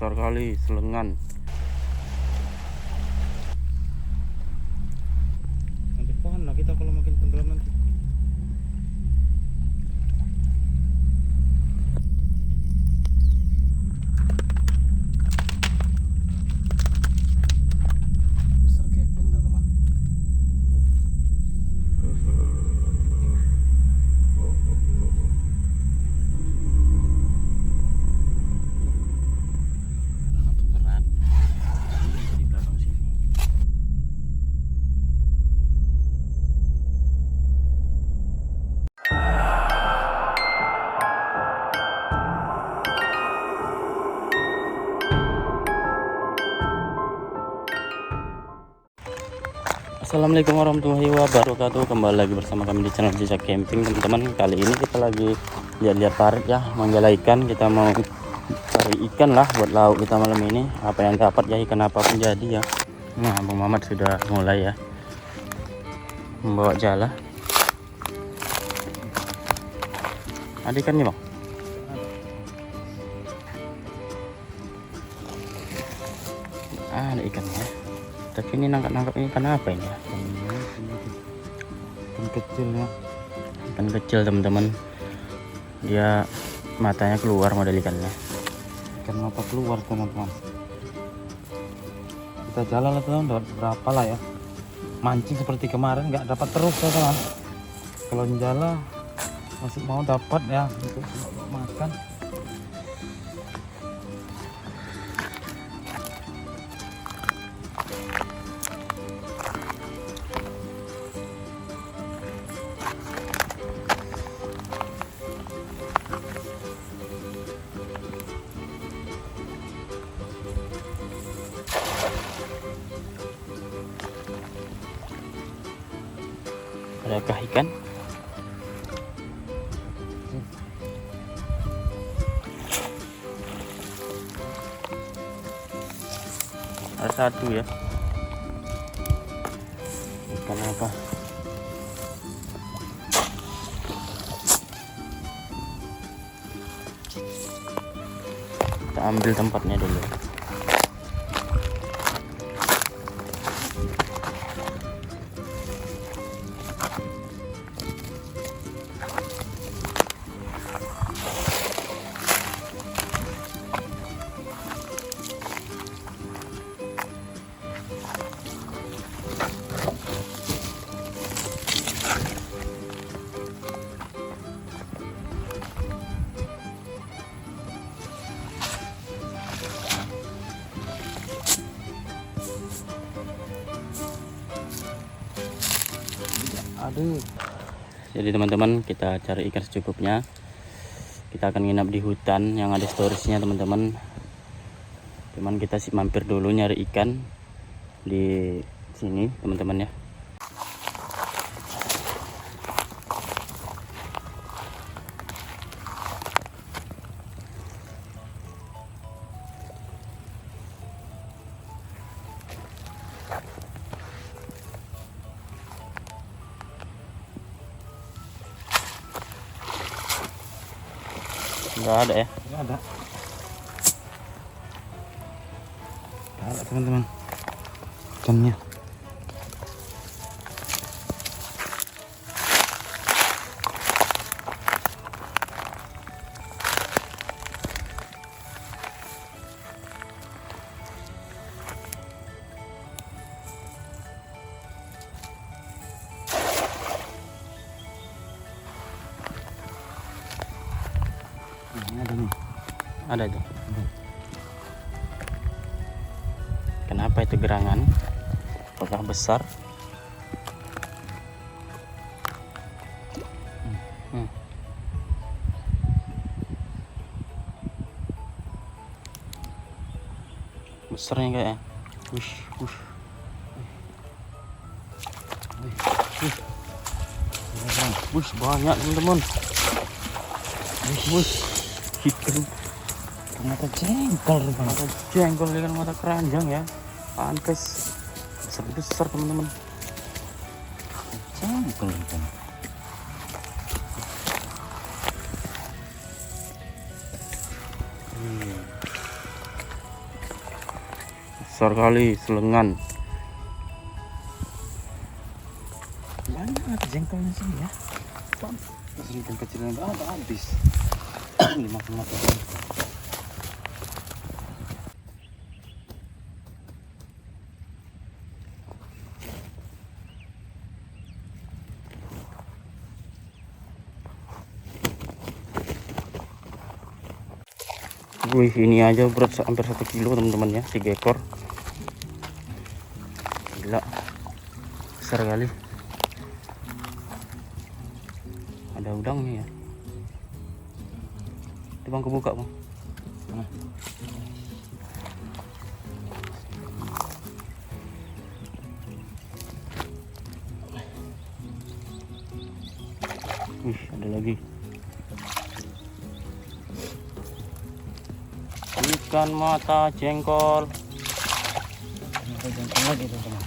besar kali selengan. Nanti pohon lah kita kalau makin tenggelam nanti. Besar keping tuh teman. Satu berat. Di belakang sini. Assalamualaikum warahmatullahi wabarakatuh. Kembali lagi bersama kami di channel Jejak Camping, teman-teman. Kali ini kita lagi lihat-lihat parit ya, menjala ikan. Kita mau cari ikan lah buat lauk kita malam ini. Apa yang dapat ya, ikan apapun jadi ya. Nah, Bang Mamat sudah mulai ya membawa jala. Ada ikan nih, Bang? Ada ikannya. Tapi ini nangkap ikan apa ini ya? Ikan kecil ya. Ikan kecil, teman-teman. Dia matanya keluar model ikannya. Ikan mata keluar teman-teman. Kita jalan lah teman, dapat berapa lah ya. Mancing seperti kemarin nggak dapat terus ya teman. Kalau jala masih mau dapat ya untuk makan. Adakah ikan? Ada satu ya. Ikan apa? Kita ambil tempatnya dulu. Aduh. Jadi teman-teman, kita cari ikan secukupnya. Kita akan nginap di hutan yang ada storage-nya teman-teman. Cuman kita sih mampir dulu nyari ikan di sini teman-teman ya. Nggak ada ya? Nggak ada. Nggak ada teman-teman. Ikannya. Ini ada nih. Ada itu. Kenapa itu gerangan? Apakah besar? Besarnya kayaknya. Wush, wush. Wush, banyak teman-teman. Wush, ikan Mata jengkol teman. mata jengkol dengan mata keranjang ya. Pantes besar-besar teman-teman. Jengkol teman. besar kali selengan. Banyak jengkolnya sini ya. Ikan kecilnya nggak ada habis. Dimakan-makan. Wih, ini aja berat hampir 1 kilo teman-teman ya, 3 ekor. Gila, besar kali. Ada udangnya ya. Itu bang, kebuka bang. Wih, ada lagi. Ikan mata jengkol. Ada jengkol lagi teman-teman.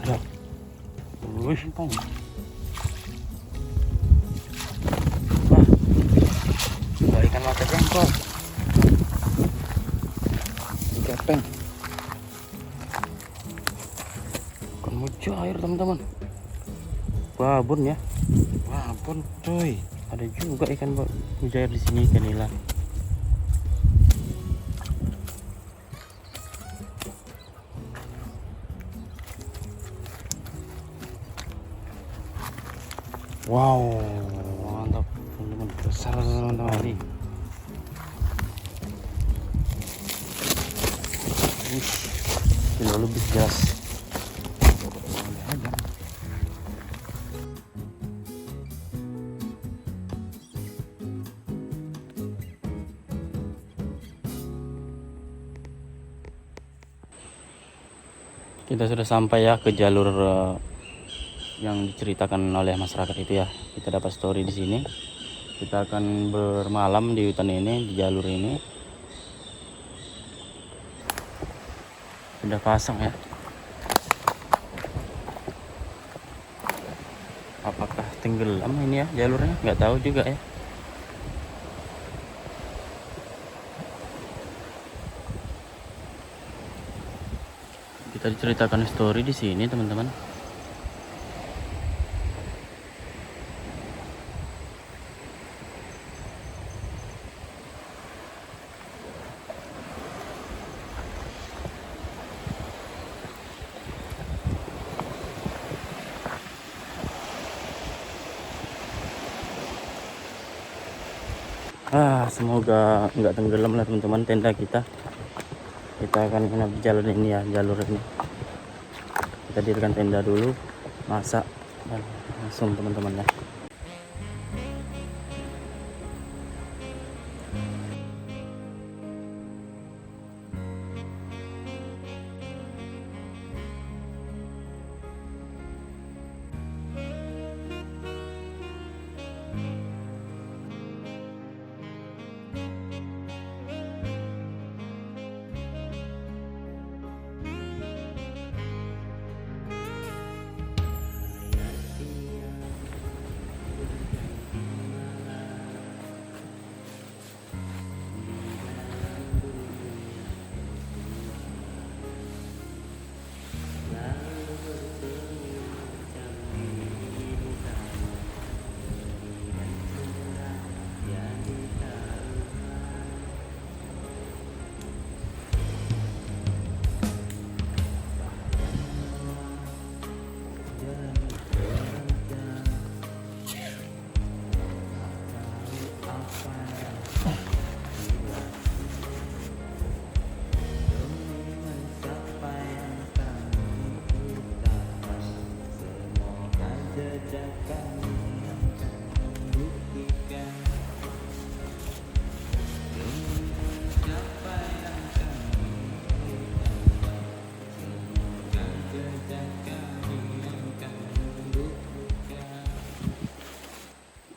Ada. Wih, Jengkol. wah, ikan mata jengkol. Gepeng. Ikan mujair teman-teman. Babon ya. Babon coy. Ada juga ikan mujair di sini, ikan nila. Wow, Mantap teman-teman, besar teman-teman. kali. Wih, kilo lebih jelas. Boleh aja. Kita sudah sampai ya ke jalur yang diceritakan oleh masyarakat itu ya. Kita dapat story di sini. Kita akan bermalam di hutan ini, di jalur ini. Sudah pasang ya. Apakah tenggelam ini ya jalurnya? Nggak tahu juga ya. Kita diceritakan story di sini teman-teman. Semoga nggak tenggelam lah teman-teman tenda kita. Kita akan menginap di jalan ini ya, jalur ini. Kita dirikan tenda dulu, masak dan langsung teman-teman ya.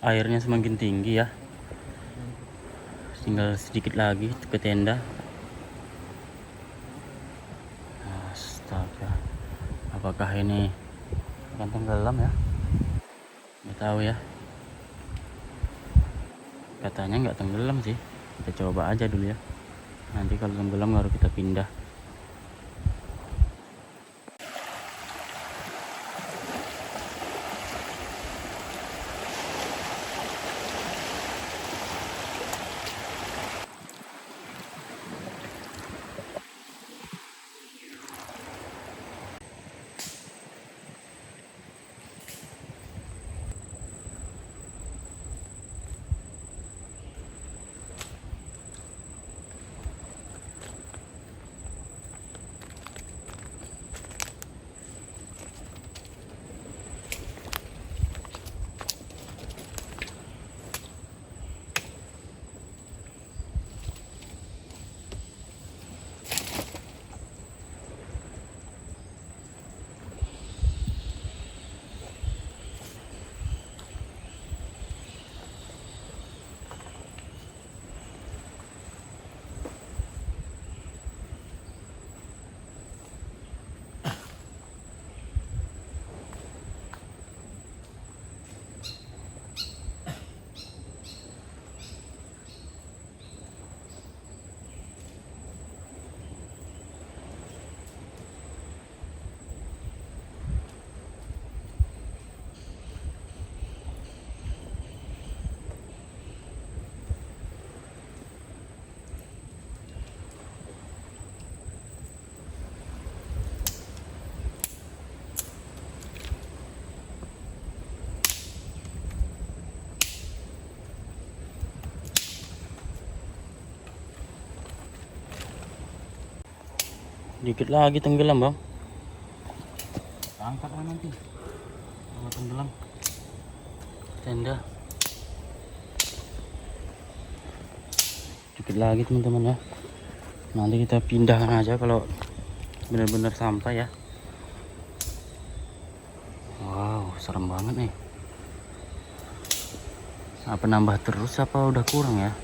airnya semakin tinggi ya. Tinggal sedikit lagi ke tenda. Astaga, apakah ini akan tenggelam ya? Nggak tahu ya. Katanya nggak tenggelam sih. Kita coba aja dulu ya. Nanti kalau tenggelam baru kita pindah. Dikit lagi tenggelam bang. Angkat lah nanti. Kalau tenggelam tenda. Dikit lagi teman-teman ya. Nanti kita pindahkan aja kalau benar-benar sampai ya. Wow, serem banget nih. Apa nambah terus apa udah kurang ya?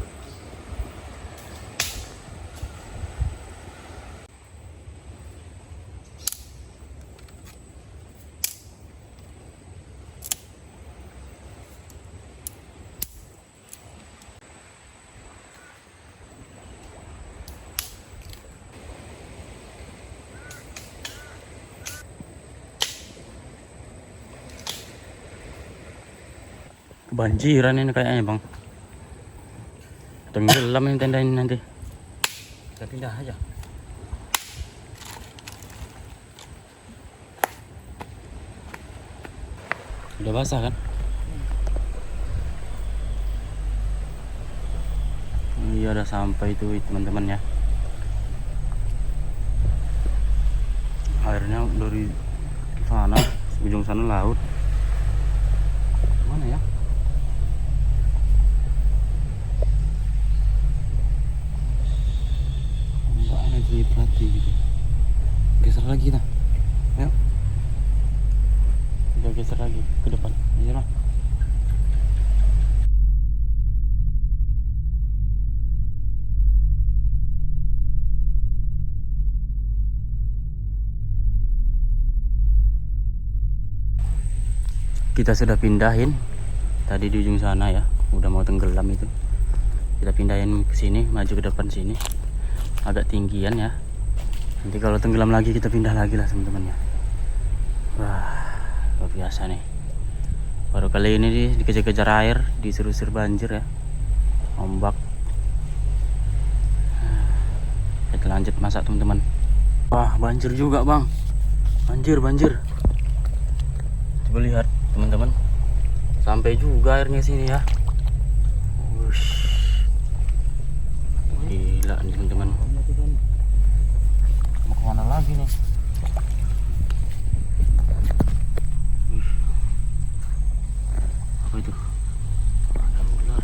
Kebanjiran ini kayaknya bang. Tenggelam ini tenda ini nanti. Kita pindah aja. Udah basah kan? Iya udah sampai itu teman-teman ya. Airnya dari sana, ujung sana laut. Mana ya? Perhati gitu. Geser lagi kita. Ayo. Udah geser lagi ke depan. Ayo lah. Kita sudah pindahin tadi di ujung sana ya. Udah mau tenggelam itu. Kita pindahin ke sini, maju ke depan sini. Agak tinggian ya. Nanti kalau tenggelam lagi kita pindah lagi lah teman-teman ya. Wah, luar biasa nih. Baru kali ini dikejar-kejar air, diserusir banjir ya. Ombak. Kita lanjut masak teman-teman. Wah, banjir juga bang. Banjir. Coba lihat teman-teman. Sampai juga airnya sini ya. Wush. Gila nih teman-teman. Mau kemana lagi nih? Apa itu? Ada ular.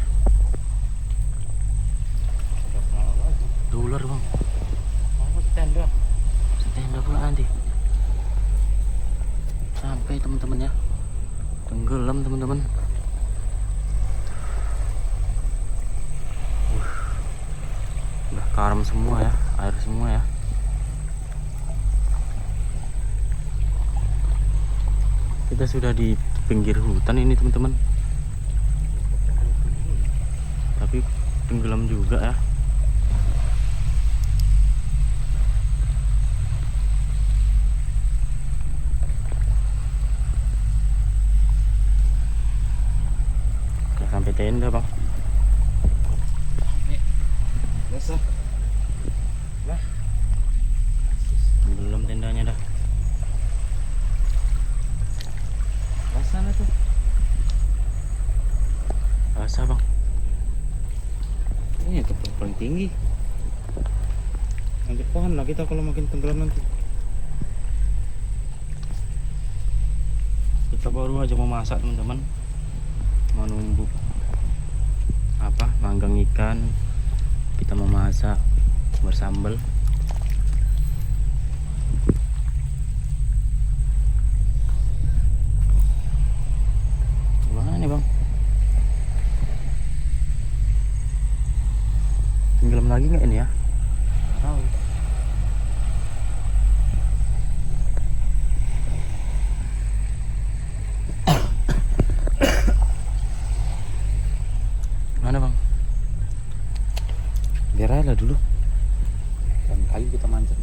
Ada ular bang. Mau tenda. Tenda pula nanti. Sampai teman-teman ya. Tenggelam teman-teman. karam semua ya, air semua ya. Kita sudah di pinggir hutan ini teman-teman, tapi tenggelam juga ya. Udah sampai tenda bang. Belum tendanya dah. Sana tuh. Basah bang. Ini tempat paling tinggi. Lanjut pohon lah kita kalau makin tenggelam nanti. Kita baru aja mau masak teman-teman, mau nunggu apa, manggang ikan. Kita mau masak bersambal. Gimana nih bang? Tenggelam lagi nggak ini ya? Tahu. Mana bang? Biar aja lah dulu. Dan kali kita manjat.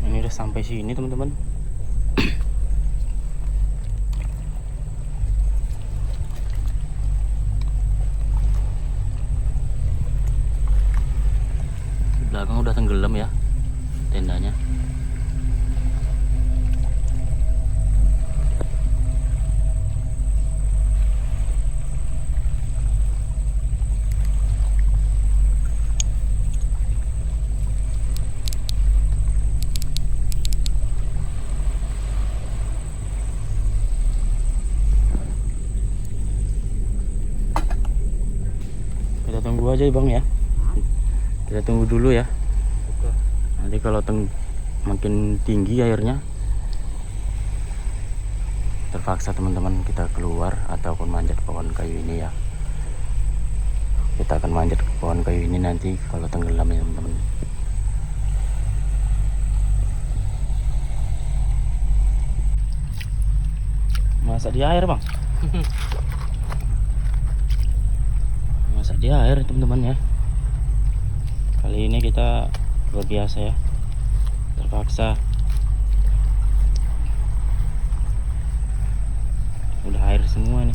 Ini udah sampai sini teman-teman. Di belakang udah tenggelam ya tendanya. Kita tunggu aja bang ya. Kita tunggu dulu ya. Nanti kalau makin tinggi airnya, terpaksa teman-teman kita keluar ataupun manjat pohon kayu ini ya. Kita akan manjat ke pohon kayu ini nanti kalau tenggelam ya teman-teman. Masak di air bang. Masak di air teman-teman ya. Kali ini kita luar biasa ya, terpaksa. Udah air semua nih,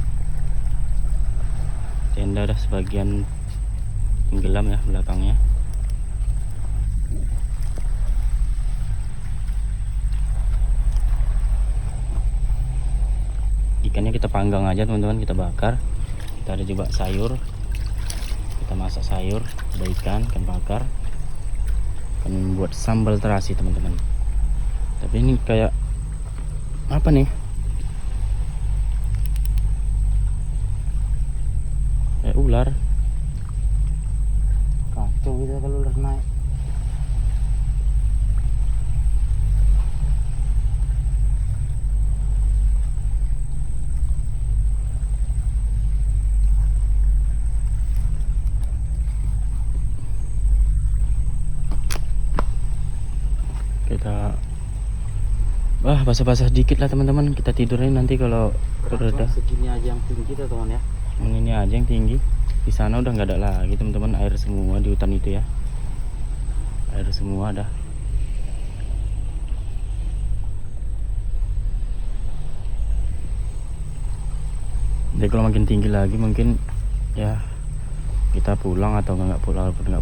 tenda udah sebagian tenggelam ya belakangnya. Ikannya kita panggang aja teman-teman, kita bakar. Kita ada juga sayur, kita masak sayur, ada ikan bakar, akan buat sambal terasi teman-teman. Tapi ini kayak apa nih, kayak ular. Kacau gitu kalau ular naik. Kita basah-basah dikit lah teman-teman. Kita tidurin nanti kalau udah Segini aja yang tinggi tuh teman ya. ini aja yang tinggi. Di sana udah nggak ada lagi teman-teman, air semua di hutan itu ya. Air semua dah. Jadi kalau makin tinggi lagi mungkin ya kita pulang, atau nggak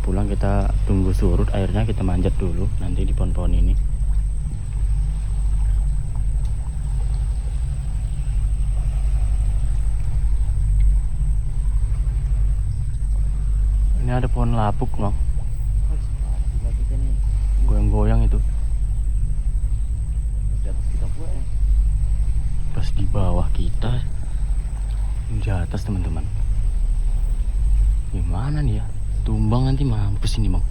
pulang kita tunggu surut airnya, kita manjat dulu nanti di pohon-pohon ini. Ini ada pohon lapuk bang, goyang-goyang itu. Pas di bawah kita, di atas teman-teman. Gimana nih ya, tumbang nanti mampus ini bang.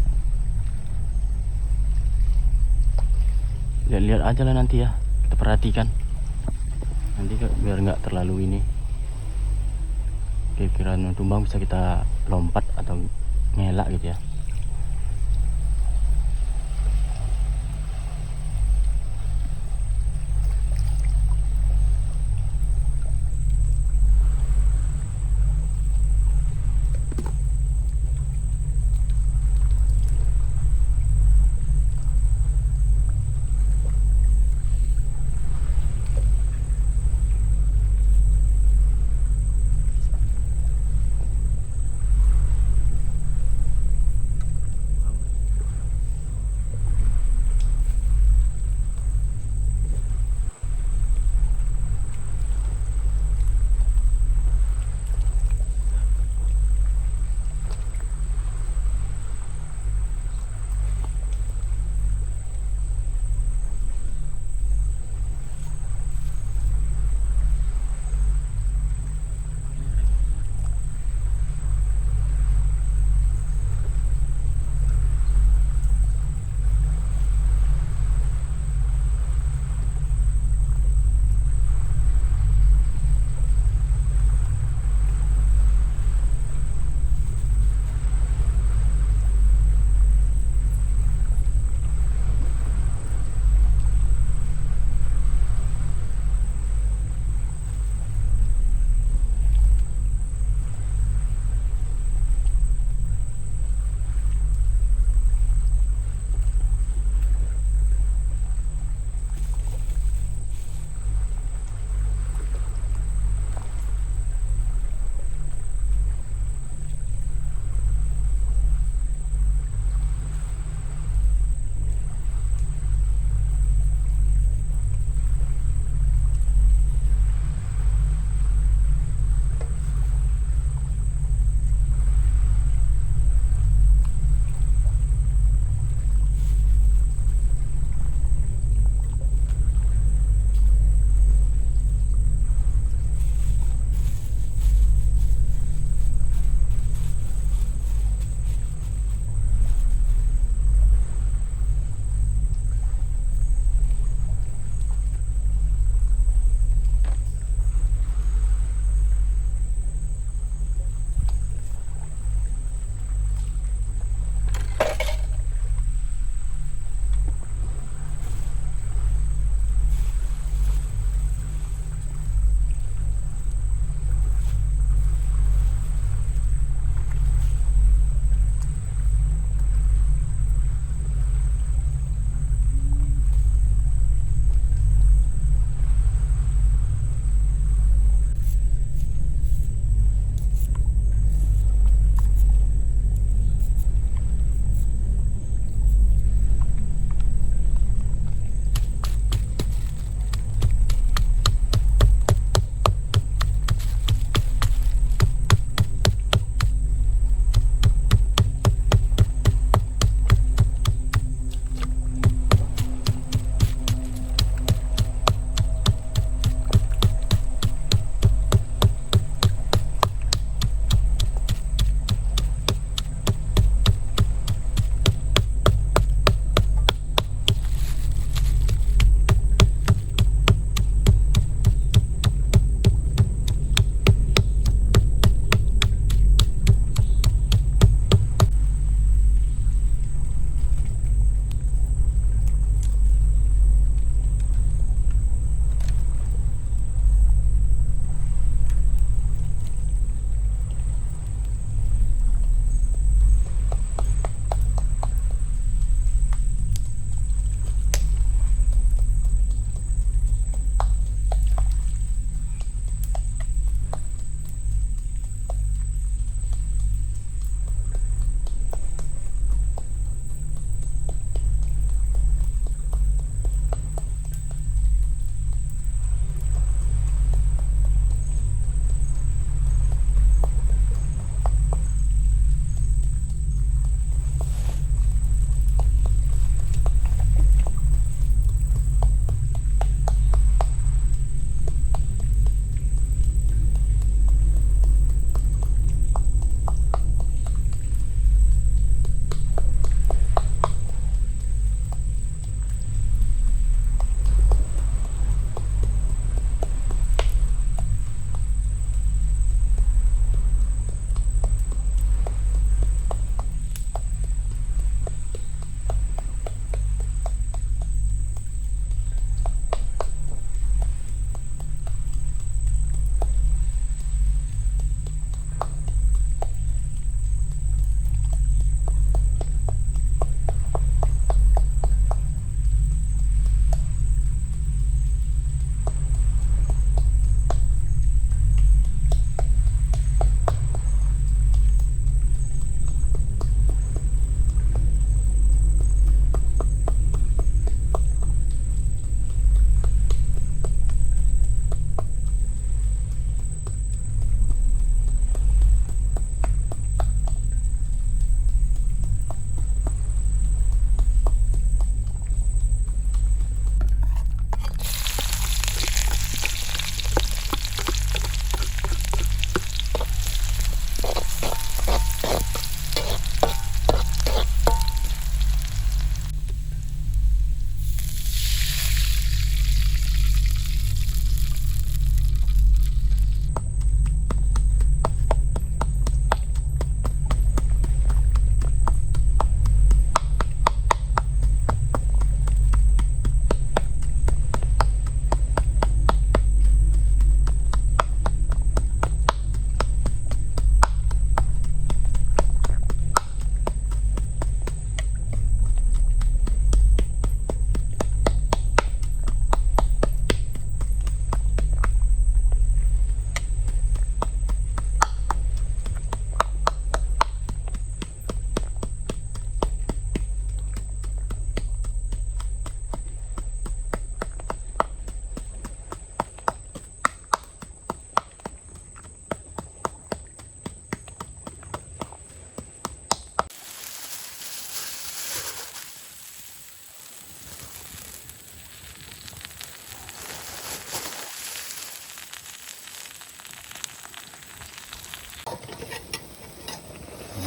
Lihat-lihat aja lah nanti ya, kita perhatikan. nanti biar nggak terlalu ini, kira-kira tumbang bisa kita lompat atau ngelak gitu ya.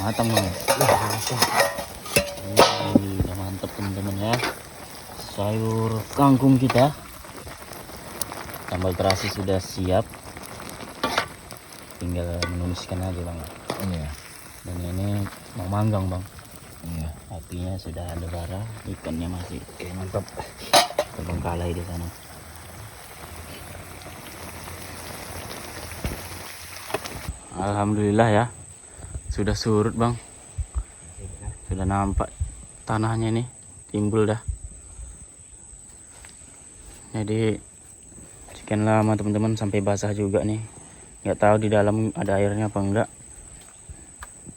matang bang. Matang. Udah mantap teman-teman ya. Sayur kangkung kita, sambal terasi sudah siap, tinggal menumiskan aja bang. Iya. Dan ini mau manggang bang. Iya. Apinya sudah ada bara, ikannya masih Oke, mantap. terbengkalai di sana. Alhamdulillah ya, sudah surut bang, sudah nampak tanahnya nih timbul dah. Jadi sekian lama teman-teman sampai basah juga nih, nggak tahu di dalam ada airnya apa enggak,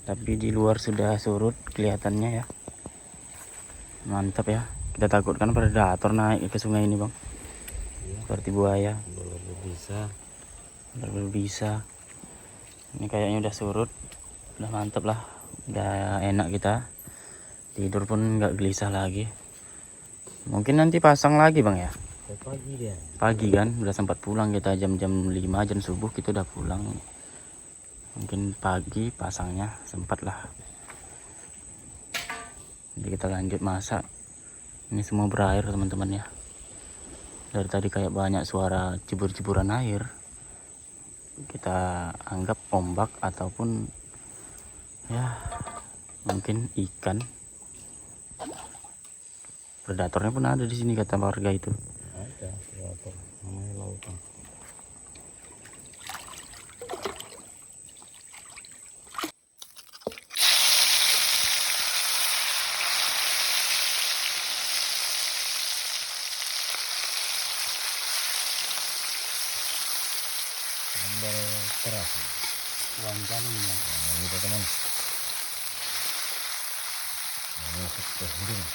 tapi di luar sudah surut kelihatannya ya. Mantap ya, kita takutkan predator naik ke sungai ini bang, seperti buaya. Berbisa. Ini kayaknya udah surut, udah mantap lah, udah enak kita tidur pun nggak gelisah lagi. Mungkin nanti pasang lagi bang ya. Pagi dia. Pagi kan, udah sempat pulang kita jam-jam 5 jam subuh kita udah pulang. Mungkin pagi pasangnya sempat lah. Jadi kita lanjut masak. Ini semua berair teman-teman ya. Dari tadi kayak banyak suara jebur-jeburan air. Kita anggap ombak ataupun ya mungkin ikan. Predatornya pun ada di sini kata warga itu. Ada predator namanya lautan. Sambal terasi. Wanjani ya. Nah, ini teman. Ini sukses hidung. Ya.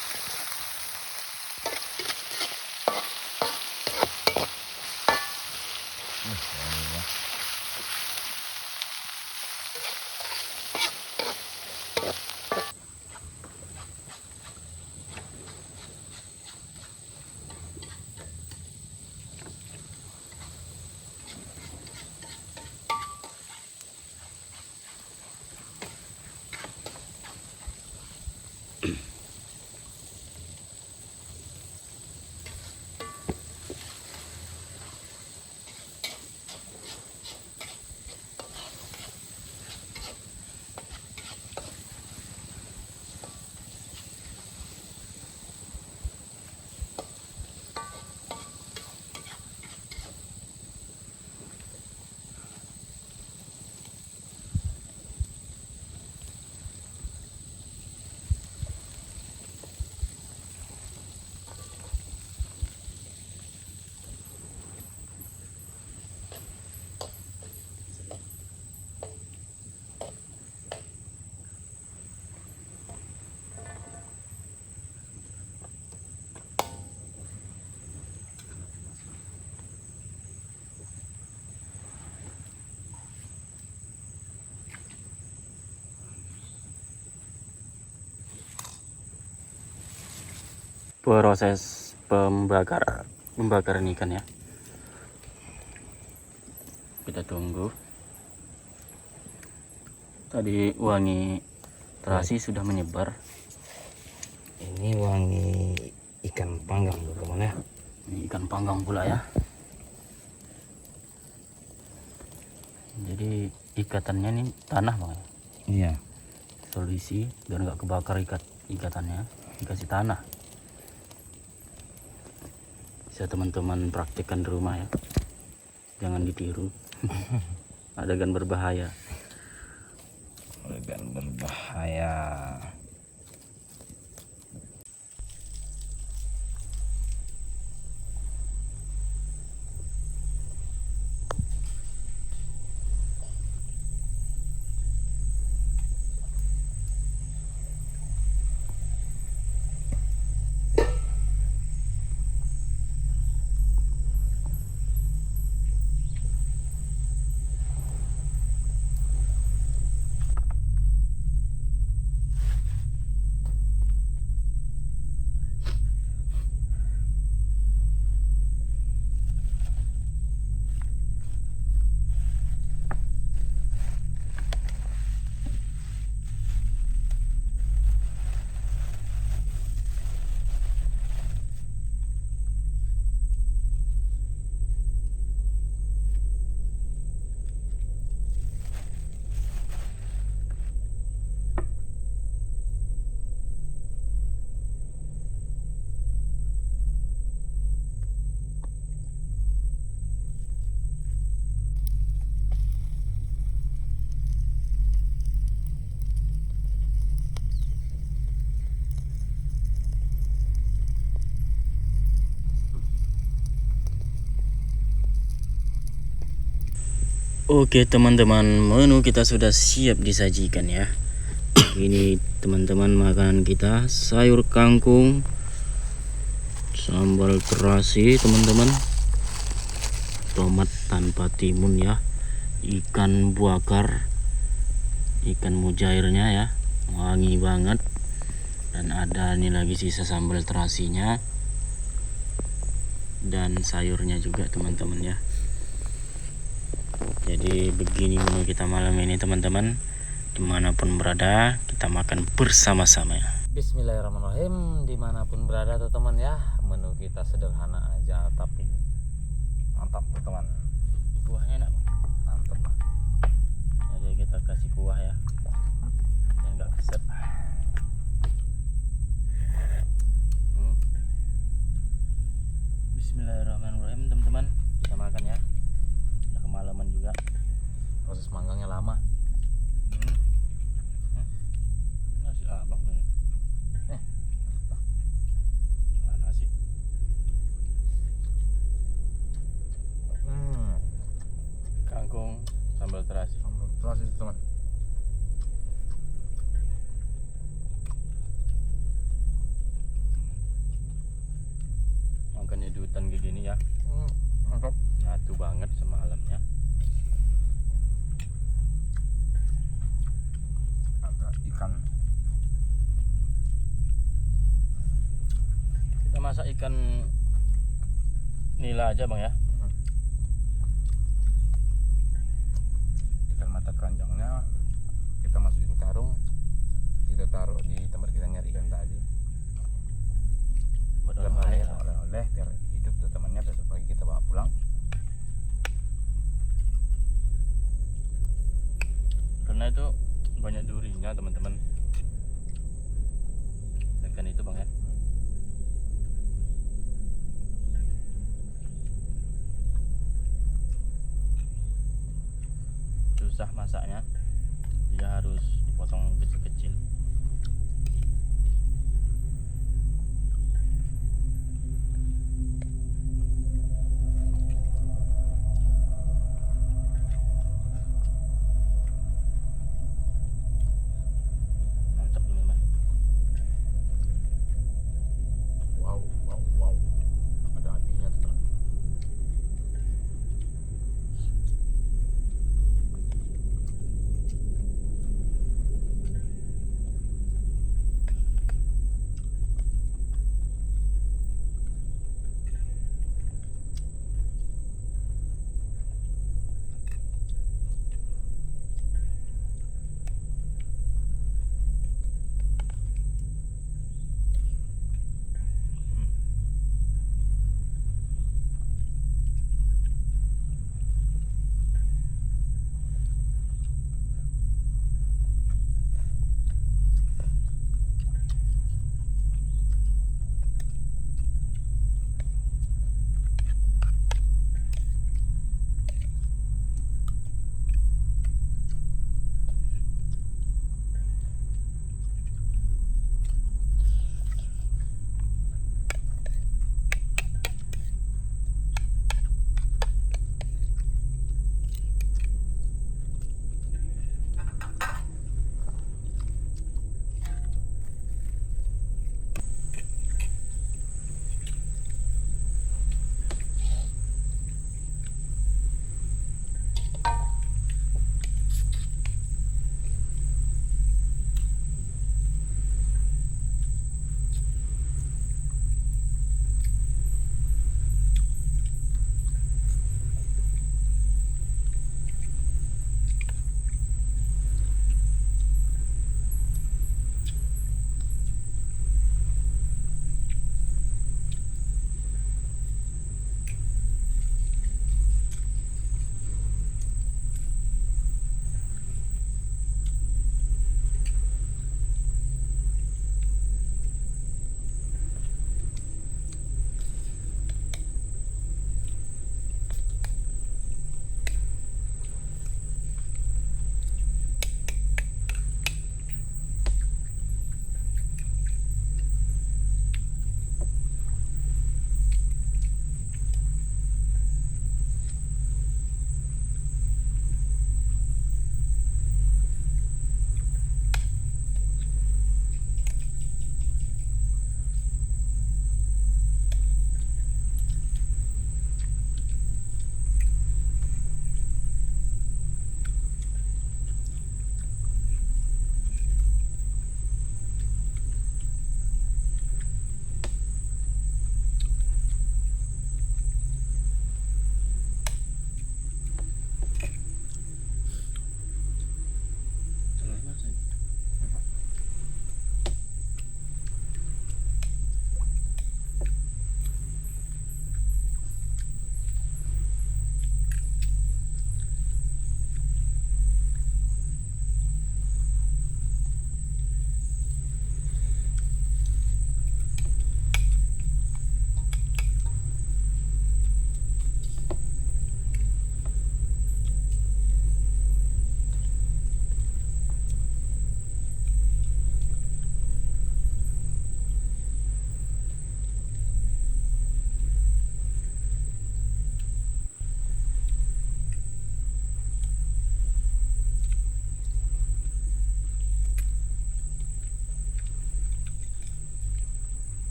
Proses pembakaran ikan ya. Kita tunggu. Tadi wangi terasi sudah menyebar. Ini wangi ikan panggang teman ya. Ini ikan panggang pula ya. Jadi ikatannya ini tanah bang. Iya. Solusi biar nggak kebakar ikatannya, dikasih tanah. Bisa teman-teman praktekkan di rumah ya, jangan ditiru. Adegan berbahaya. Adegan berbahaya. Oke teman-teman, menu kita sudah siap disajikan ya. Ini teman-teman makanan kita, sayur kangkung, sambal terasi teman-teman, tomat tanpa timun ya, ikan bakar, ikan mujairnya ya, wangi banget. Dan ada ini lagi sisa sambal terasinya dan sayurnya juga teman-teman ya. Jadi begini menu kita malam ini teman-teman. Dimanapun berada kita makan bersama-sama ya. Bismillahirrahmanirrahim. Dimanapun berada teman-teman ya, menu kita sederhana aja tapi mantap teman. Kuahnya enak Mantap lah. jadi kita kasih kuah ya, yang enggak keset. Bismillahirrahmanirrahim teman-teman, kita makan ya. Udah kemalaman juga, Proses manggangnya lama. nasi abang nih nasi. Kangkung sambal terasi. Terus itu teman. Makannya di hutan kayak gini ya, Mantap. nyatu banget sama alamnya. Ada ikan. Kita masak ikan nila aja bang ya. Ikan mata keranjangnya kita masukin karung, kita taruh di tempat kita nyari ikan tadi. Buat Biar oleh-oleh. oleh-oleh biar hidup tuh temannya, besok pagi kita bawa pulang. Karena itu banyak durinya teman-teman, ikan itu bang ya. Susah masaknya, dia harus dipotong kecil-kecil. Mantap teman-teman. Wow, wow, wow. Ada apinya tuh teman.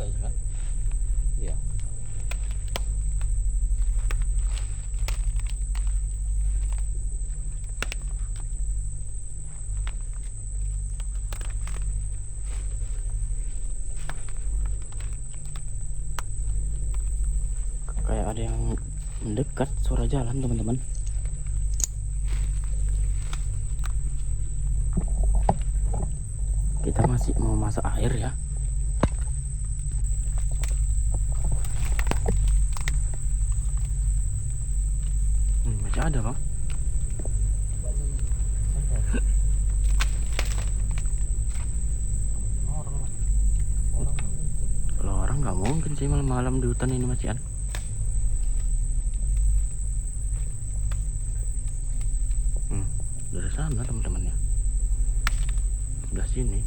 kayaknya kan. Iya. Kayak ada yang mendekat, suara jalan teman-teman. Kita masih mau masak air ya. Masih ada bang. Kalau orang nggak mungkin sih malam-malam di hutan ini masih ada. Dari sana teman-temannya, sebelah sini.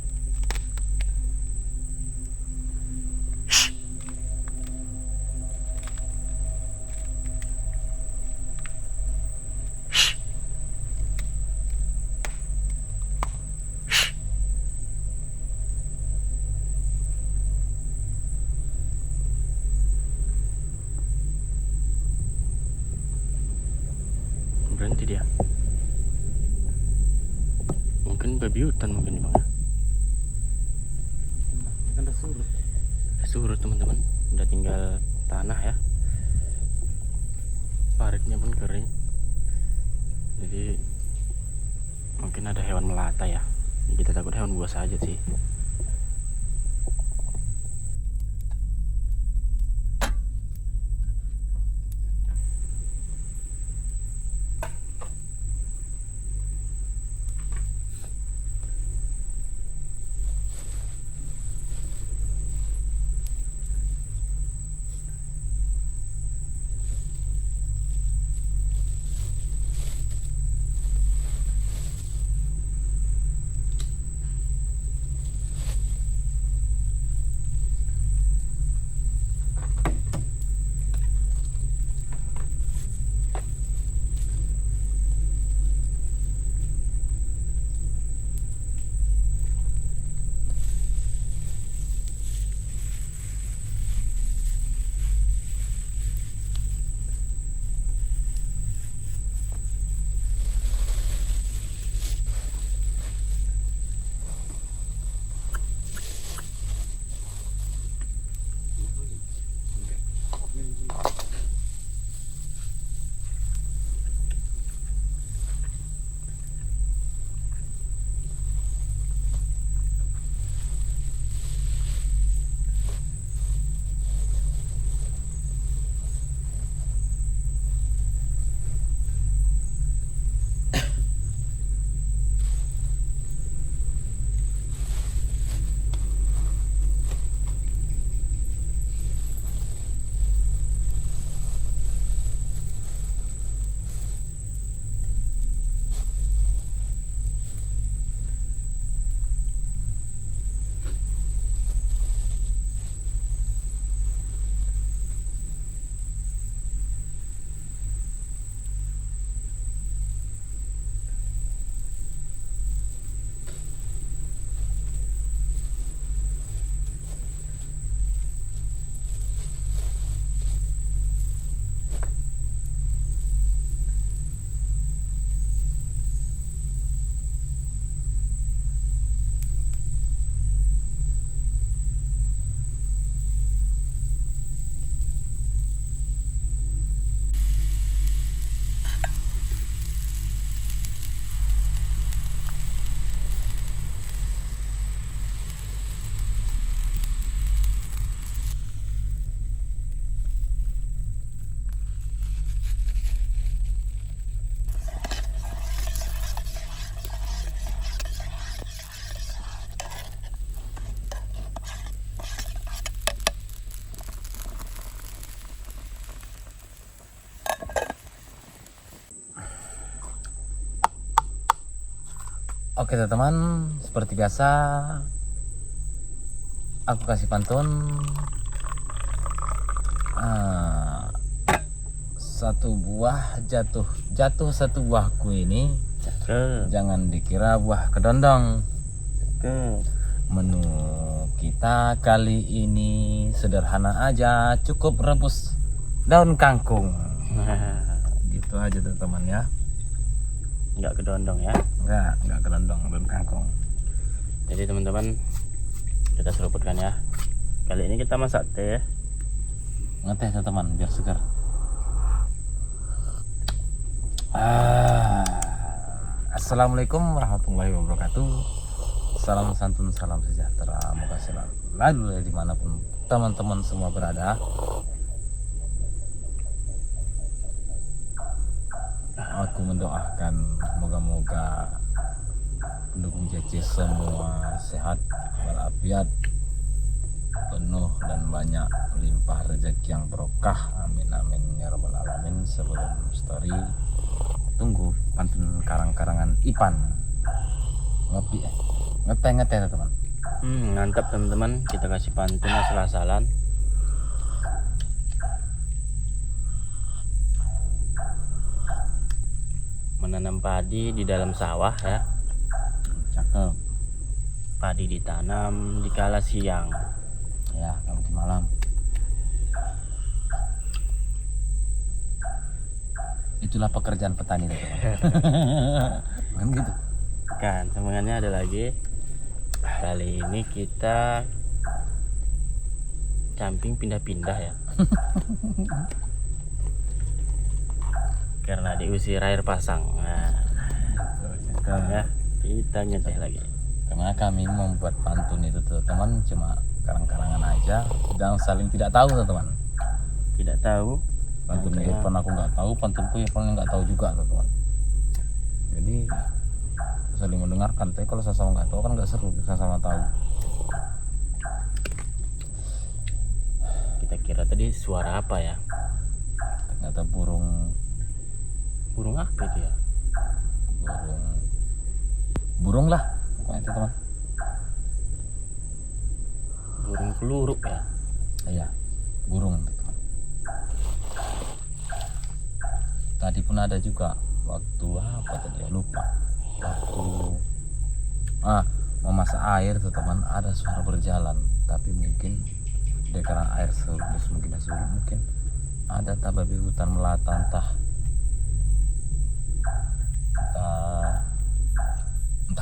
Berhenti dia. Mungkin babi hutan mungkin bang. Kan udah surut. Surut teman-teman, udah tinggal tanah ya. Paritnya pun kering. Jadi mungkin ada hewan melata ya. Kita takut hewan buas aja sih. Oke teman-teman, seperti biasa aku kasih pantun. Satu buah jatuh satu buahku ini, jangan dikira buah kedondong. Menu kita kali ini sederhana aja, cukup rebus daun kangkung. Gitu aja teman-teman ya. Nggak kedondong ya. Enggak kerendong daun kangkung. Jadi teman-teman, kita seruputkan ya. Kali ini kita masak teh. Ngeteh teman-teman biar segar. Assalamualaikum warahmatullahi wabarakatuh. Salam santun, salam sejahtera, moga selalu dimanapun teman-teman semua berada. Aku mendoakan moga-moga pendukung JC semua sehat walafiat, penuh dan banyak limpah rezeki yang berkah, amin amin ya rabbal alamin. Sebelum story, tunggu pantun karang-karangan Ipan. Ngopi ngeteh teman. Mantap teman-teman, kita kasih pantun asal-asalan. Menanam padi di dalam sawah ya. Cakep Padi ditanam di kala siang. ya, kalau di malam. Itulah pekerjaan petani teman. Kan gitu. Kan, semangatnya ada lagi. Kali ini kita camping pindah-pindah ya. Karena diusir air pasang. Nah, ya, kita ngeteh lagi. Karena kami membuat pantun itu teman-teman cuma karang-karangan aja, dan saling tidak tahu teman. Tidak tahu. Pantun Makanya- Irfan aku nggak tahu, pantunku Irfan nggak tahu juga teman. Jadi saling mendengarkan, tapi kalau sama-sama nggak tahu kan nggak seru, sama-sama tahu. Kita kira tadi suara apa ya? Ternyata burung Burung apa itu ya? burung lah pokoknya itu teman. Burung peluruk ya. Iya, burung teman. Tadi pun ada juga waktu apa tadi ya, lupa. Waktu memasak air tuh teman, ada suara berjalan, tapi mungkin karena air surplus, mungkin mungkin ada babi hutan melata, entah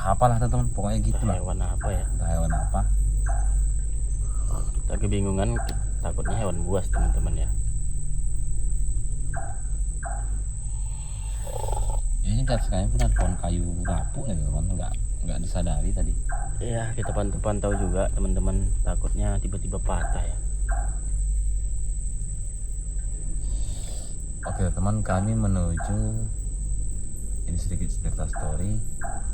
apalah teman, pokoknya gitulah. Hewan apa ya? Entah hewan apa. Kita kebingungan, takutnya hewan buas teman-teman ya. Ini kan sekarang pun ada pohon kayu rapuh nih teman, nggak disadari tadi. Iya, kita pantau juga teman-teman, takutnya tiba-tiba patah ya. Oke teman, kami menuju, ini sedikit cerita story.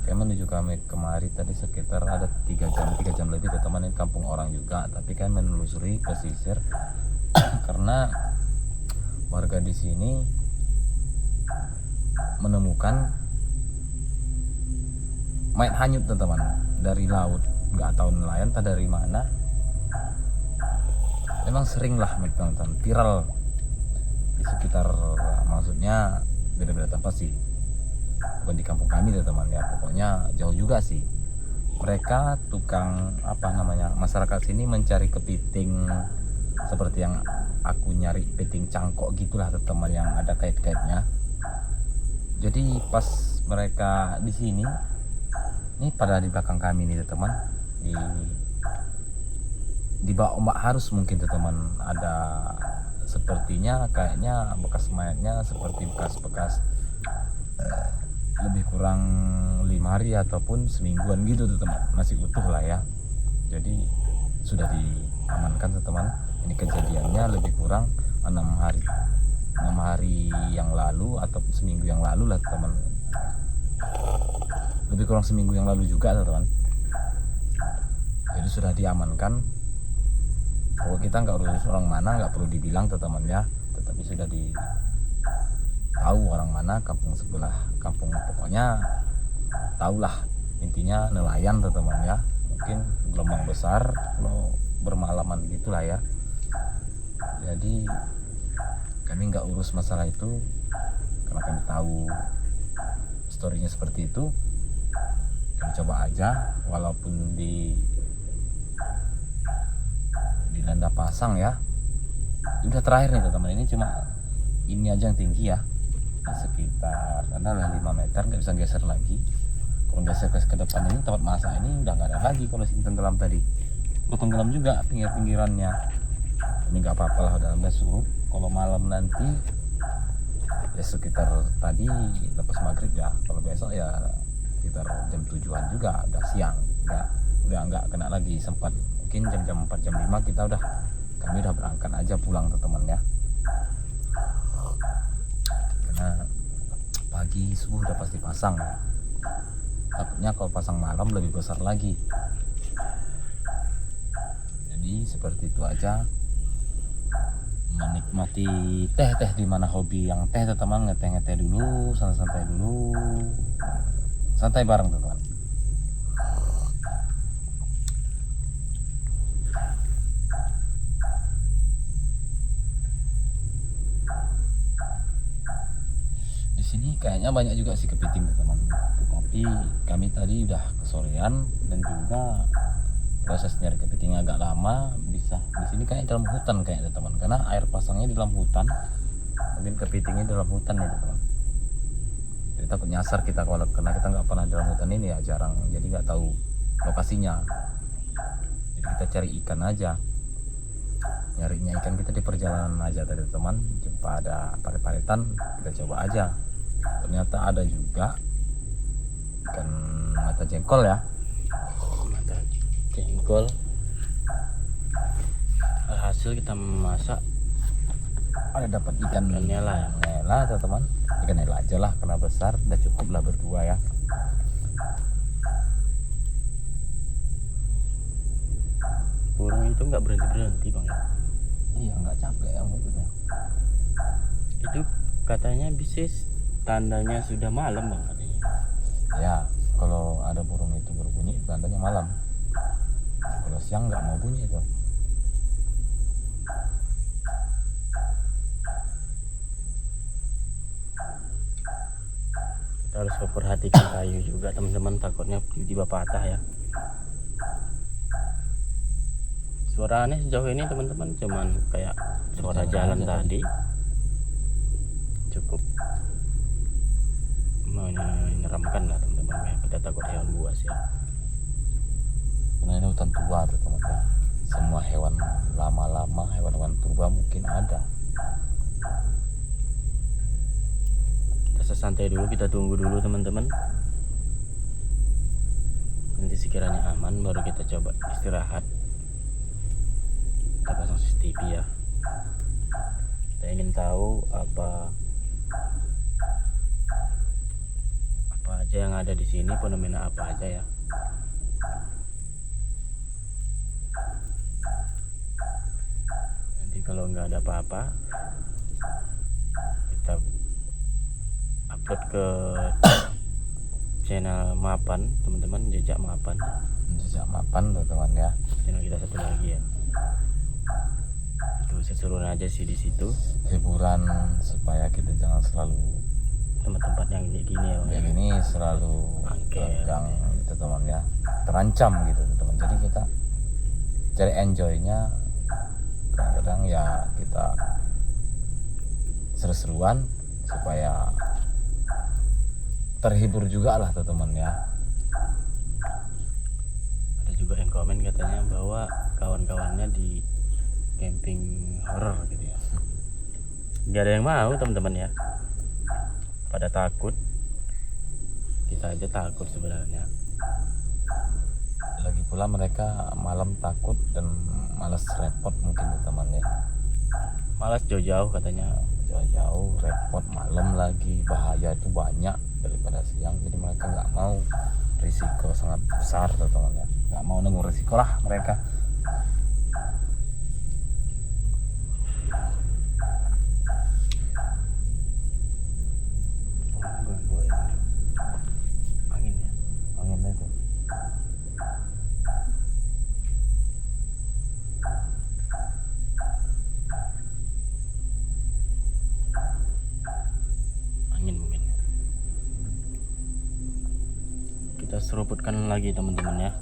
Kami kemari tadi sekitar ada 3 jam lebih teman. Ini kampung orang juga, tapi kami menelusuri pesisir karena warga di sini menemukan mayat hanyut teman dari laut, nggak tahu nelayan tak dari mana. Memang sering lah teman, viral di sekitar, maksudnya beda-beda tempat sih, bukan di kampung kami teman ya, pokoknya jauh juga sih. Mereka tukang masyarakat sini mencari kepiting seperti yang aku nyari kepiting cangkok gitulah teman, yang ada kait-kaitnya. Jadi pas mereka di sini, ini pada di belakang kami nih teman, di bawah ombak harus mungkin teman, ada sepertinya kayaknya bekas mayatnya seperti bekas lebih kurang 5 hari ataupun semingguan gitu teman, masih utuh lah ya. Jadi sudah diamankan teman. Ini kejadiannya lebih kurang 6 hari yang lalu atau seminggu yang lalu lah teman, lebih kurang seminggu yang lalu juga teman. Jadi sudah diamankan. Pokoknya kita nggak urus orang mana, nggak perlu dibilang teman ya, tetapi sudah tahu orang mana, kampung sebelah, kampung pokoknya tahulah, intinya nelayan teman ya. Mungkin gelombang besar kalau bermalaman gitulah ya. Jadi kami nggak urus masalah itu karena kami tahu storynya seperti itu. Kami coba aja, walaupun di udah pasang ya. Udah terakhir nih teman-teman, ini cuma ini aja yang tinggi ya, sekitar adalah 5 meter, nggak bisa geser lagi. Kalau geser ke depan ini tempat masak ini udah nggak ada lagi. Kalau sini tenggelam tadi udah tenggelam juga pinggir-pinggirannya. Ini nggak apa-apa lah, udah surut. Kalau malam nanti ya sekitar tadi lepas maghrib ya, kalau besok ya sekitar jam 7-an juga udah siang, nggak kena lagi. Sempat mungkin jam 4 jam 5 kami udah berangkat aja pulang ke teman ya, karena pagi subuh udah pasti pasang ya. Takutnya kalau pasang malam lebih besar lagi. Jadi seperti itu aja, menikmati teh di mana hobi yang teh teman, ngeteh dulu, santai dulu, santai bareng teman. Di sini kayaknya banyak juga sih kepiting teman, tetapi kami tadi udah kesorean dan juga proses nyari kepiting agak lama. Bisa di sini kayak dalam hutan kayaknya teman, karena air pasangnya di dalam hutan, mungkin kepitingnya di dalam hutan ya teman. Jadi takut nyasar kita kalau karena kita nggak pernah dalam hutan ini ya, jarang, jadi nggak tahu lokasinya. Jadi kita cari ikan aja, nyarinya ikan kita di perjalanan aja tadi teman. Jumpa ada parit-paritan, kita coba aja. Ternyata ada juga ikan mata jengkol ya, mata jengkol. Alhasil kita masak ada dapat ikan nela teman, ikan nela aja lah karena besar, udah cukup lah berdua ya. Burung itu nggak berhenti bang ya? Iya, nggak capek ya mulutnya. Itu katanya bisnis tandanya sudah malam bang katanya. Ya, kalau ada burung itu berbunyi tandanya malam. Kalau siang nggak mau bunyi itu. Kita harus memperhatikan kayu juga teman-teman, takutnya tiba-tiba patah ya. Suara aneh sejauh ini teman-teman, cuman kayak suara jalan tadi cukup menyeramkan lah teman-teman ya. Kita takut hewan buas ya, Karena ini hutan tua tuh teman. Semua hewan lama-lama, hewan-hewan purba mungkin ada. kita santai dulu, kita tunggu dulu teman-teman. Nanti sekiranya aman baru kita coba istirahat. Kita pasang CCTV ya. Kita ingin tahu apa aja yang ada di sini, fenomena apa aja ya. Nanti kalau nggak ada apa-apa kita upload ke channel Mapan teman-teman, jejak Mapan tuh teman ya. channel kita satu lagi ya. Itu seseruan aja sih di situ, Hiburan supaya kita jangan selalu tempat-tempat yang kayak gini ya bang. kayak gini, selalu tegang gitu teman ya, terancam gitu teman. Jadi kita cari enjoynya, kadang-kadang ya kita seru-seruan supaya terhibur juga lah teman ya. Ada juga yang komen katanya bahwa kawan-kawannya di camping horor gitu ya. Gak ada yang mau teman-teman ya, pada takut. Kita aja takut sebenarnya. Lagi pula mereka malam takut dan malas repot mungkin teman ya. Malas jauh-jauh katanya. Jauh-jauh repot, malam lagi bahaya itu banyak daripada siang. Jadi mereka nggak mau risiko sangat besar teman ya, nggak mau nanggung risiko lah mereka. Angin ya. Angin itu Angin mungkin. Kita seruputkan lagi teman-teman ya.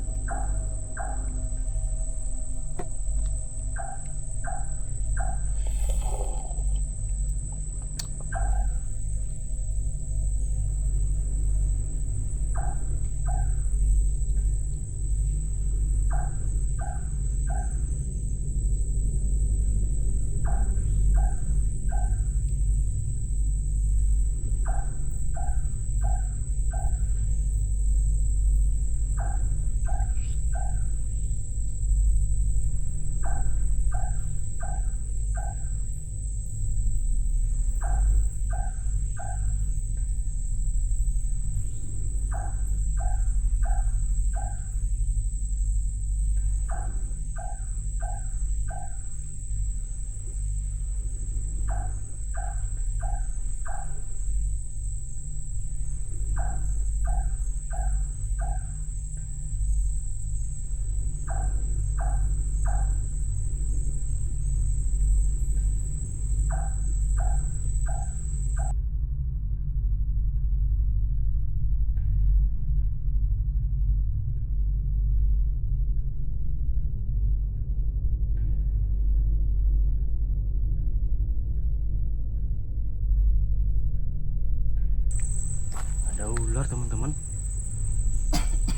ular teman-teman.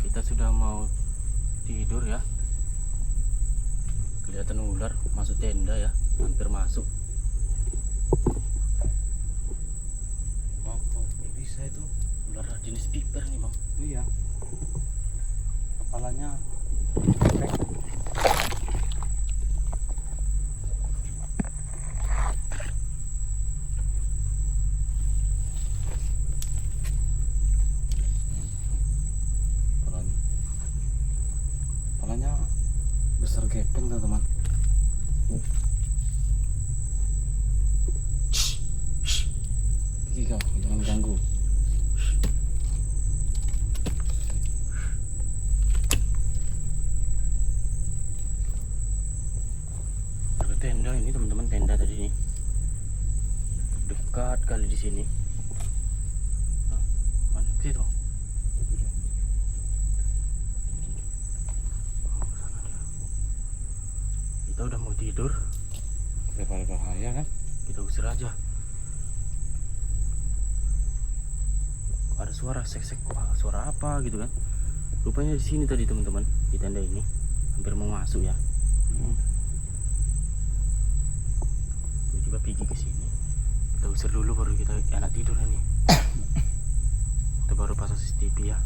Kita sudah mau tidur ya. Kelihatan ular masuk tenda ya, hampir masuk. Oh, bisa itu ular jenis viper nih bang. Iya. Kepalanya kepalanya besar gepeng teman-teman. Pergi kau, jangan ganggu. ada tenda ini teman-teman, tenda tadi nih. Dekat kali di sini. Nah, mana situ? Kita udah mau tidur, Daripada bahaya kan? kita usir aja. Ada suara sek-sek, wah, suara apa gitu kan? Rupanya di sini tadi teman-teman, di tenda ini hampir mau masuk ya. Tiba-tiba pergi ke sini. Kita usir dulu baru kita enak tidur ini. Kita baru pasang CCTV ya.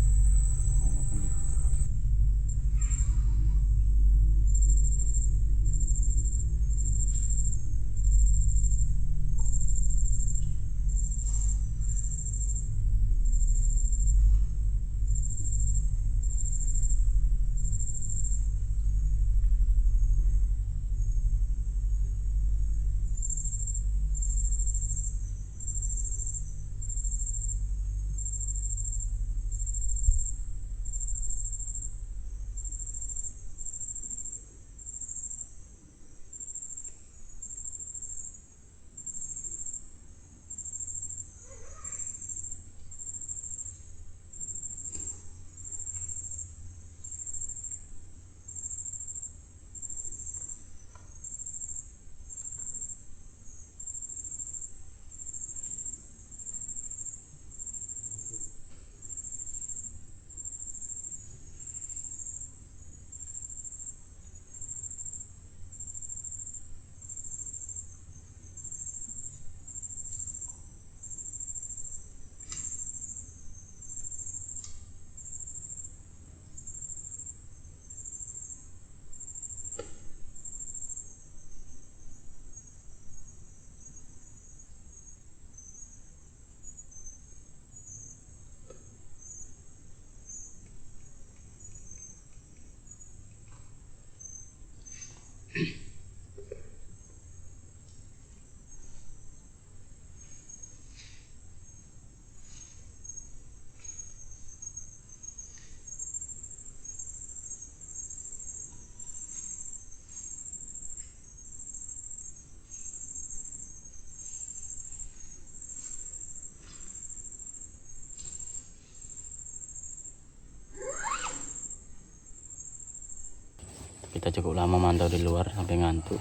Kita cukup lama mantau di luar sampai ngantuk.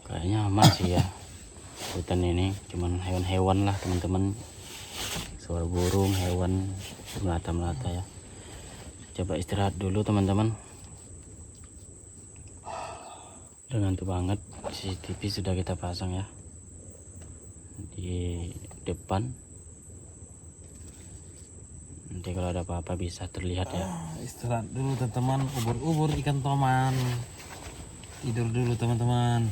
Kayaknya aman sih ya. Hutan ini cuman hewan-hewan lah teman-teman. Suara burung, hewan melata-melata ya. Coba istirahat dulu teman-teman. Udah ngantuk banget. CCTV sudah kita pasang ya di depan. Nanti kalau ada apa-apa bisa terlihat ya. Istirahat dulu teman-teman, ubur-ubur ikan toman. Tidur dulu teman-teman.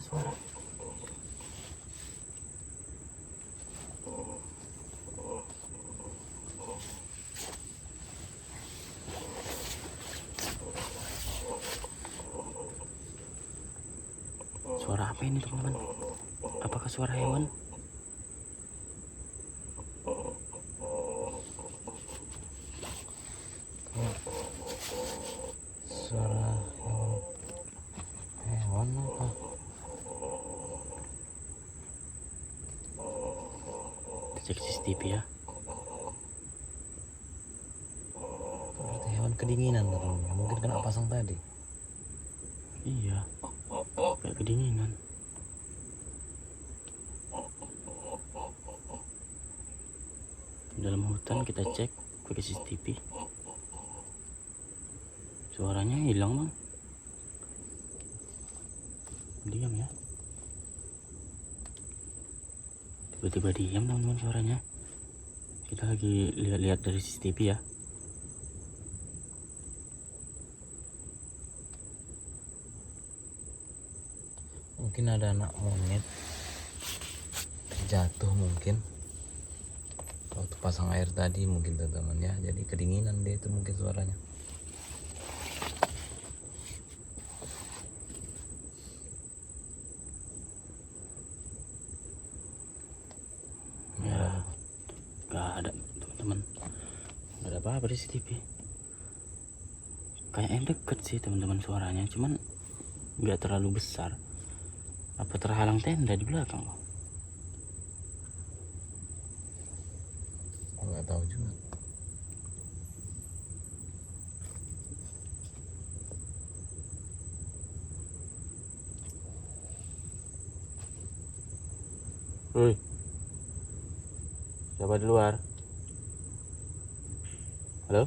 suara. Suara apa ini teman-teman? Apakah suara hewan? Suara hewan apa? Kita cek CCTV ya. Seperti hewan kedinginan teman-teman. Mungkin kena pasang tadi. Iya, kayak kedinginan. Dalam hutan kita cek pakai CCTV. Suaranya hilang bang. Diam ya. Tiba-tiba diam teman-teman suaranya. Kita lagi lihat-lihat dari CCTV ya. Mungkin ada anak monyet terjatuh mungkin waktu pasang air tadi mungkin teman-teman ya, jadi kedinginan dia itu mungkin suaranya. Ya, gak ada teman-teman. Gak ada apa-apa di CCTV. Kayaknya deket sih teman-teman suaranya, cuman nggak terlalu besar. Apa terhalang tenda di belakang bang? Nggak tahu juga. Woi, siapa di luar? Halo?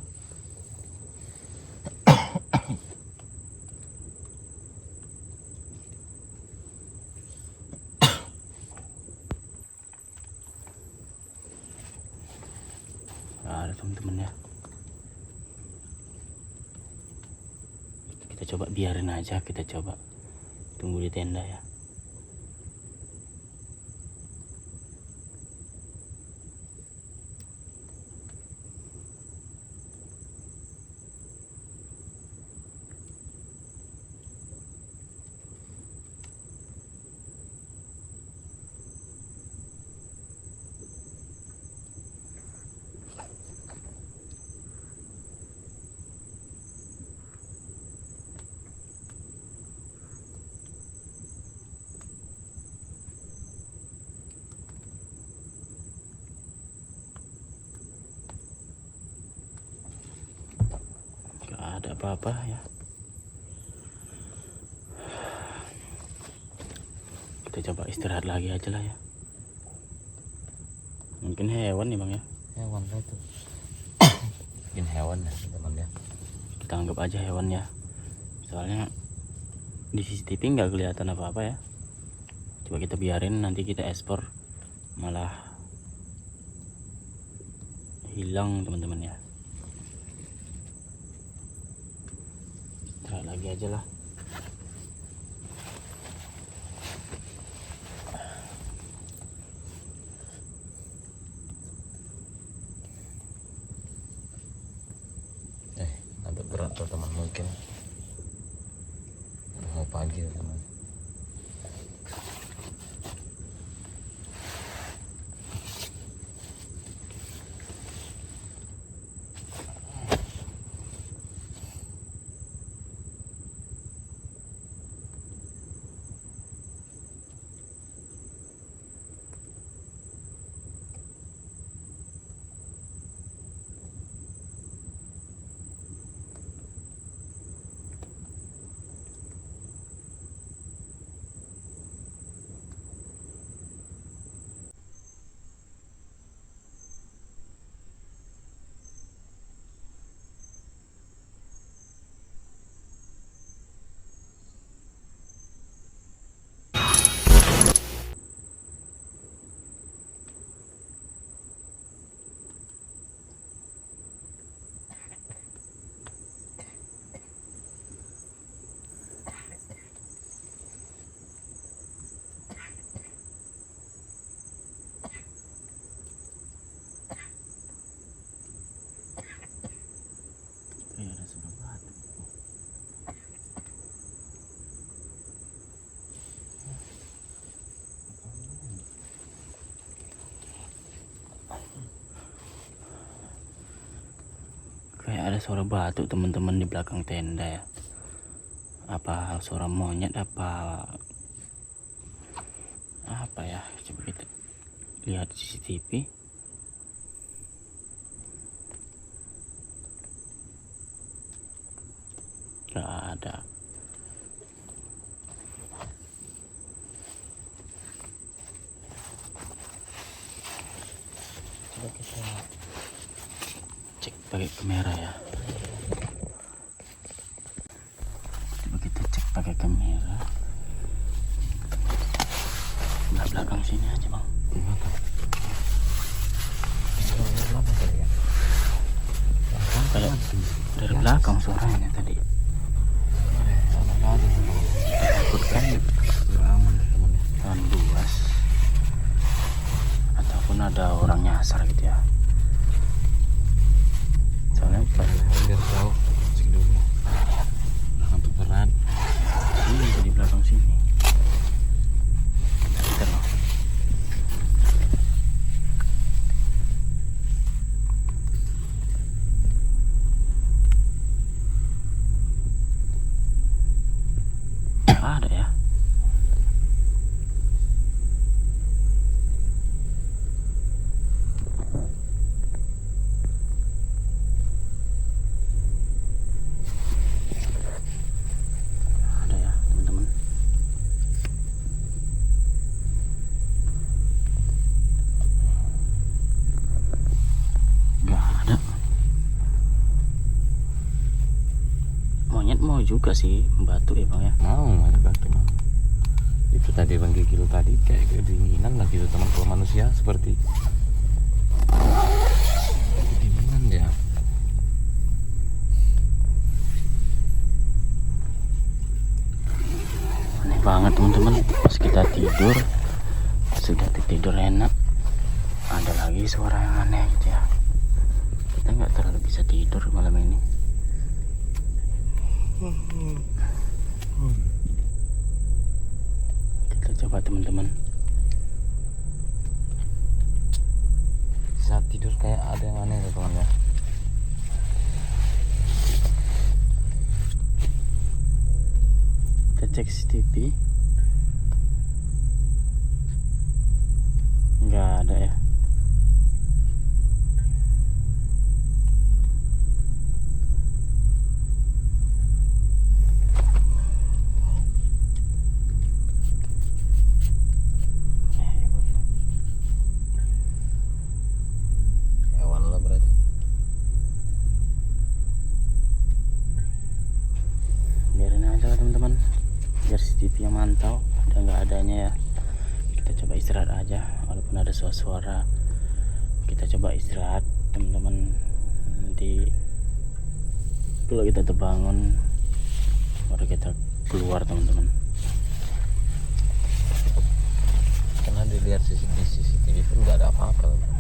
Gak ada teman-teman ya. Kita coba biarin aja, kita coba tunggu di tenda ya. Gak ada apa-apa ya. Kita coba istirahat lagi aja lah ya. Mungkin hewan nih bang ya. Hewan itu. Mungkin hewan ya teman ya. Kita anggap aja hewan ya. Soalnya di CCTV nggak kelihatan apa-apa ya. Coba kita biarin, nanti kita ekspor malah hilang teman-teman ya. Istirahat lagi aja lah. Agak berat tuh teman, mungkin mau pagi ya, teman. suara batuk teman-teman di belakang tenda ya. Apa suara monyet apa ya, coba kita lihat CCTV. Gak ada. Coba kita cek pakai kamera ya. Coba kita cek pakai kamera. Belakang sini aja bang. Kayak dari belakang suaranya tadi. Takutkan tahun luas ataupun ada orang nyasar gitu ya. Soalnya biar tahu cek dulu ngantuk berat ini di belakang sini. Kita loh. Ada ya. Ada ya teman-teman. Gak ada. Monyet mau juga sih membantu ya bang ya. mau ada batu mau. Itu tadi bang gigil tadi kayak kedinginan lah gitu teman, kalau manusia seperti kedinginan dia. Aneh banget teman-teman, pas kita tidur sudah tidur enak ada lagi suara yang aneh gitu ya. Kita nggak terlalu bisa tidur malam ini. Kita coba teman-teman. Saat tidur kayak ada yang aneh tuh teman ya. Kita cek CCTV. Nggak ada ya. Hewan lah berarti. Biarin aja lah teman-teman, biar CCTV yang mantau. Udah nggak adanya ya, kita coba istirahat aja. Walaupun ada suara-suara, kita coba istirahat teman-teman. Nanti kalau kita terbangun baru kita keluar teman-teman. Karena dilihat CCTV pun nggak ada apa-apa.